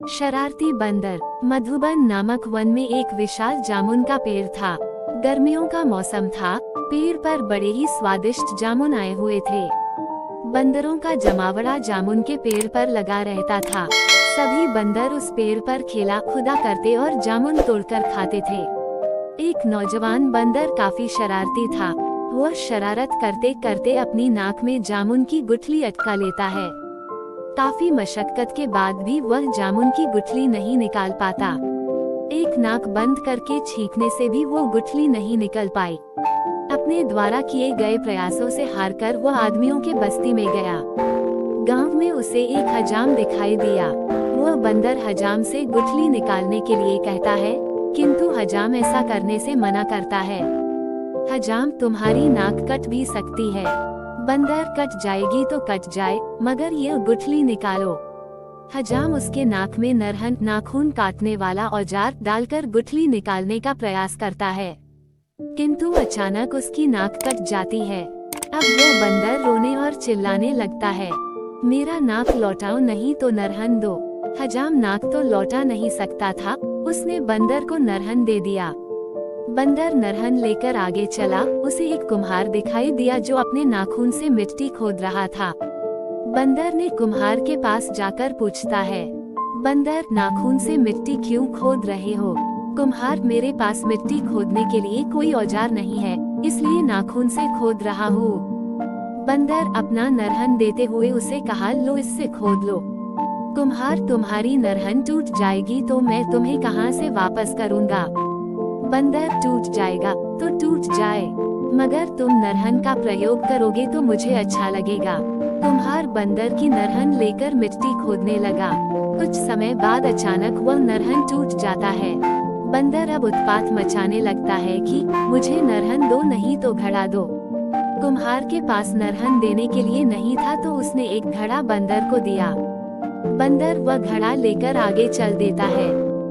शरारती बंदर। मधुबन नामक वन में एक विशाल जामुन का पेड़ था। गर्मियों का मौसम था। पेड़ पर बड़े ही स्वादिष्ट जामुन आए हुए थे। बंदरों का जमावड़ा जामुन के पेड़ पर लगा रहता था। सभी बंदर उस पेड़ पर खेला खुदा करते और जामुन तोड़कर खाते थे। एक नौजवान बंदर काफी शरारती था। वह शरारत करते करते अपनी नाक में जामुन की गुठली अटका लेता है। काफी मशक्कत के बाद भी वह जामुन की गुठली नहीं निकाल पाता। एक नाक बंद करके छींकने से भी वो गुठली नहीं निकल पाई। अपने द्वारा किए गए प्रयासों से हारकर वह आदमियों के बस्ती में गया। गांव में उसे एक हजाम दिखाई दिया। वह बंदर हजाम से गुठली निकालने के लिए कहता है, किंतु हजाम ऐसा करने से मना करता है। हजाम, तुम्हारी नाक कट भी सकती है। बंदर, कट जाएगी तो कट जाए, मगर यह गुठली निकालो। हजाम उसके नाक में नरहन नाखून काटने वाला औजार डालकर गुठली निकालने का प्रयास करता है, किंतु अचानक उसकी नाक कट जाती है। अब वो बंदर रोने और चिल्लाने लगता है, मेरा नाक लौटाओ नहीं तो नरहन दो। हजाम नाक तो लौटा नहीं सकता था। उसने बंदर को नरहन दे दिया। बंदर नरहन लेकर आगे चला। उसे एक कुम्हार दिखाई दिया जो अपने नाखून से मिट्टी खोद रहा था। बंदर ने कुम्हार के पास जाकर पूछता है, बंदर, नाखून से मिट्टी क्यों खोद रहे हो? कुम्हार, मेरे पास मिट्टी खोदने के लिए कोई औजार नहीं है, इसलिए नाखून से खोद रहा हूँ। बंदर अपना नरहन देते हुए उसे कहा, लो इससे खोद लो। कुम्हार, तुम्हारी नरहन टूट जाएगी तो मैं तुम्हें कहाँ से वापस करूँगा? बंदर, टूट जाएगा तो टूट जाए, मगर तुम नरहन का प्रयोग करोगे तो मुझे अच्छा लगेगा। कुम्हार बंदर की नरहन लेकर मिट्टी खोदने लगा। कुछ समय बाद अचानक वह नरहन टूट जाता है। बंदर अब उत्पात मचाने लगता है कि मुझे नरहन दो नहीं तो घड़ा दो। कुम्हार के पास नरहन देने के लिए नहीं था तो उसने एक घड़ा बंदर को दिया। बंदर वह घड़ा लेकर आगे चल देता है।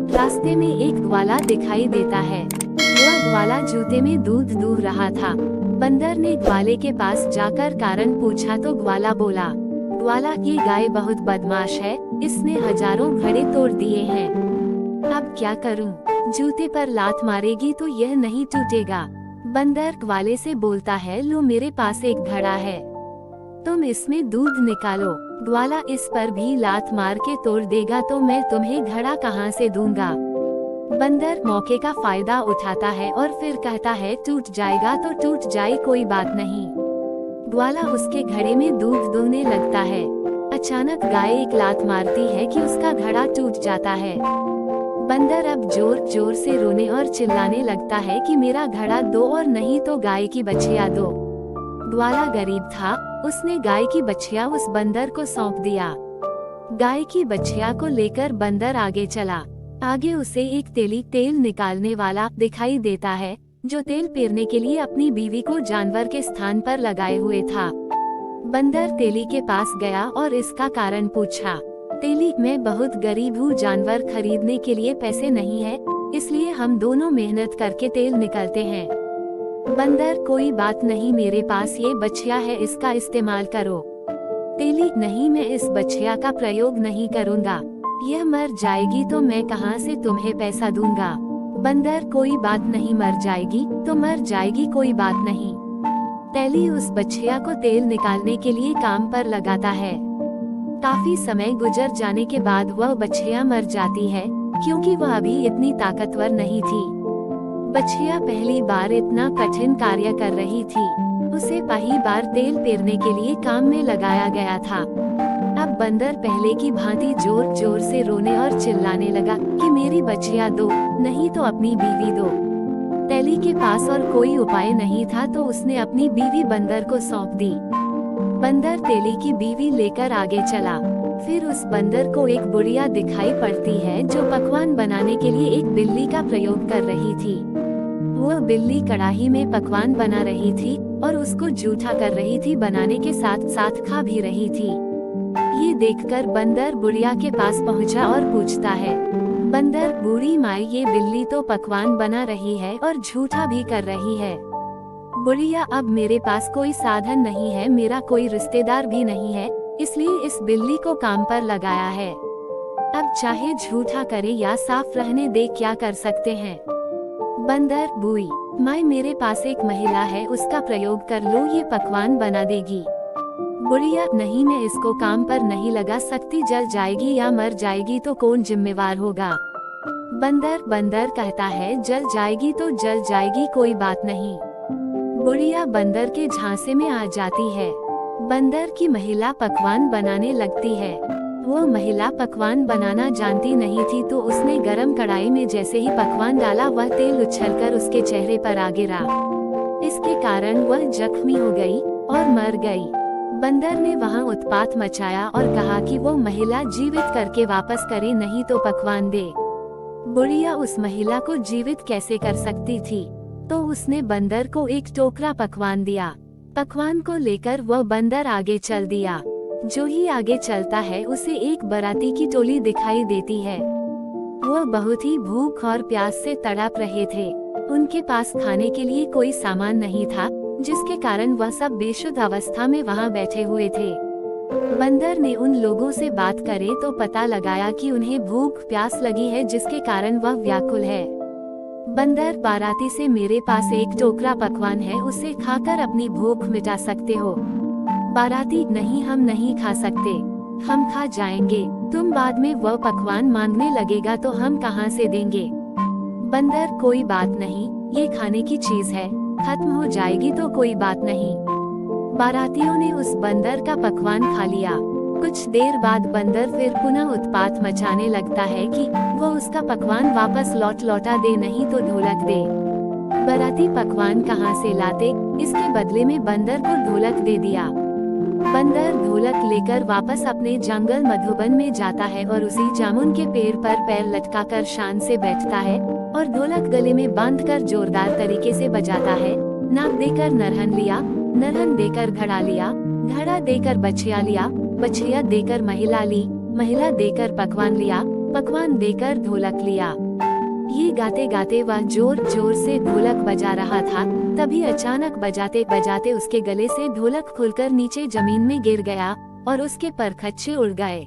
रास्ते में एक ग्वाला दिखाई देता है। वह ग्वाला जूते में दूध दूह रहा था। बंदर ने ग्वाले के पास जाकर कारण पूछा तो ग्वाला बोला, ग्वाला, ये गाय बहुत बदमाश है, इसने हजारों घड़े तोड़ दिए हैं। अब क्या करूं? जूते पर लात मारेगी तो यह नहीं टूटेगा। बंदर ग्वाले से बोलता है, लो मेरे पास एक घड़ा है, तुम इसमें दूध निकालो। ग्वाला इस पर भी लात मार के तोड़ देगा तो मैं तुम्हें घड़ा कहाँ से दूंगा? बंदर मौके का फायदा उठाता है और फिर कहता है, टूट जाएगा तो टूट जाए, कोई बात नहीं। ग्वाला उसके घड़े में दूध दूहने लगता है। अचानक गाय एक लात मारती है कि उसका घड़ा टूट जाता है। बंदर अब जोर जोर से रोने और चिल्लाने लगता है कि मेरा घड़ा दो और नहीं तो गाय की बछिया दो। ग्वाला गरीब था, उसने गाय की बछिया उस बंदर को सौंप दिया। गाय की बछिया को लेकर बंदर आगे चला। आगे उसे एक तेल निकालने वाला दिखाई देता है, जो तेल पेरने के लिए अपनी बीवी को जानवर के स्थान पर लगाए हुए था। बंदर तेली के पास गया और इसका कारण पूछा। तेली, मैं बहुत गरीब हूँ, जानवर खरीदने के लिए पैसे नहीं है, इसलिए हम दोनों मेहनत करके तेल निकालते हैं। बंदर, कोई बात नहीं, मेरे पास ये बछिया है, इसका इस्तेमाल करो। तेली, नहीं, मैं इस बछिया का प्रयोग नहीं करूँगा, यह मर जाएगी तो मैं कहाँ से तुम्हें पैसा दूंगा। बंदर, कोई बात नहीं, मर जाएगी तो मर जाएगी, कोई बात नहीं। तेली उस बछिया को तेल निकालने के लिए काम पर लगाता है। काफी समय गुजर जाने के बाद वह बछिया मर जाती है, क्योंकि वह अभी इतनी ताकतवर नहीं थी। बछिया पहली बार इतना कठिन कार्य कर रही थी। उसे पहली बार तेल पेरने के लिए काम में लगाया गया था। अब बंदर पहले की भांति जोर जोर से रोने और चिल्लाने लगा कि मेरी बछिया दो, नहीं तो अपनी बीवी दो। तेली के पास और कोई उपाय नहीं था तो उसने अपनी बीवी बंदर को सौंप दी। बंदर तेली की बीवी लेकर आगे चला। फिर उस बंदर को एक बुढ़िया दिखाई पड़ती है जो पकवान बनाने के लिए एक बिल्ली का प्रयोग कर रही थी। वह बिल्ली कढ़ाई में पकवान बना रही थी और उसको जूठा कर रही थी, बनाने के साथ साथ खा भी रही थी। ये देखकर बंदर बुढ़िया के पास पहुंचा और पूछता है, बंदर, बूढ़ी माई, ये बिल्ली तो पकवान बना रही है और झूठा भी कर रही है। बुढ़िया, अब मेरे पास कोई साधन नहीं है, मेरा कोई रिश्तेदार भी नहीं है, इसलिए इस बिल्ली को काम पर लगाया है। अब चाहे झूठा करे या साफ रहने दे, क्या कर सकते हैं। बंदर, बुई माई, मेरे पास एक महिला है, उसका प्रयोग कर लो, ये पकवान बना देगी। बुढ़िया, नहीं, मैं इसको काम पर नहीं लगा सकती, जल जाएगी या मर जाएगी तो कौन जिम्मेवार होगा। बंदर कहता है, जल जाएगी तो जल जाएगी, कोई बात नहीं। बुढ़िया बंदर के झांसे में आ जाती है। बंदर की महिला पकवान बनाने लगती है। वो महिला पकवान बनाना जानती नहीं थी, तो उसने गरम कढ़ाई में जैसे ही पकवान डाला, वह तेल उछलकर उसके चेहरे पर आ गिरा। इसके कारण वह जख्मी हो गई और मर गई। बंदर ने वहां उत्पात मचाया और कहा कि वो महिला जीवित करके वापस करे, नहीं तो पकवान दे। बुढ़िया उस महिला को जीवित कैसे कर सकती थी, तो उसने बंदर को एक टोकरा पकवान दिया। पकवान को लेकर वह बंदर आगे चल दिया। जो ही आगे चलता है, उसे एक बाराती की टोली दिखाई देती है। वह बहुत ही भूख और प्यास से तड़प रहे थे। उनके पास खाने के लिए कोई सामान नहीं था, जिसके कारण वह सब बेशुद्ध अवस्था में वहां बैठे हुए थे। बंदर ने उन लोगों से बात करे तो पता लगाया कि उन्हें भूख प्यास लगी है, जिसके कारण वह व्याकुल है। बंदर, बाराती से मेरे पास एक टोकरा पकवान है, उसे खाकर अपनी भूख मिटा सकते हो। बाराती, नहीं, हम नहीं खा सकते, हम खा जाएंगे। तुम बाद में वह पकवान मांगने लगेगा तो हम कहाँ से देंगे। बंदर, कोई बात नहीं, ये खाने की चीज है, खत्म हो जाएगी तो कोई बात नहीं। बारातियों ने उस बंदर का पकवान खा लिया। कुछ देर बाद बंदर फिर पुनः उत्पात मचाने लगता है कि वो उसका पकवान वापस लौटा दे, नहीं तो ढोलक दे। बाराती पकवान कहाँ से लाते, इसके बदले में बंदर को ढोलक दे दिया। बंदर ढोलक लेकर वापस अपने जंगल मधुबन में जाता है और उसी जामुन के पेड़ पर पैर लटकाकर शान से बैठता है और ढोलक गले में बांधकर जोरदार तरीके से बजाता है। नाक देकर नरहन लिया, नरहन देकर घड़ा लिया, घड़ा देकर बछिया लिया, बछिया देकर महिला ली, महिला देकर पकवान लिया, पकवान देकर ढोलक लिया। ये गाते गाते वह जोर जोर से ढोलक बजा रहा था। तभी अचानक बजाते बजाते उसके गले से ढोलक खुलकर नीचे जमीन में गिर गया और उसके परखच्चे उड़ गए।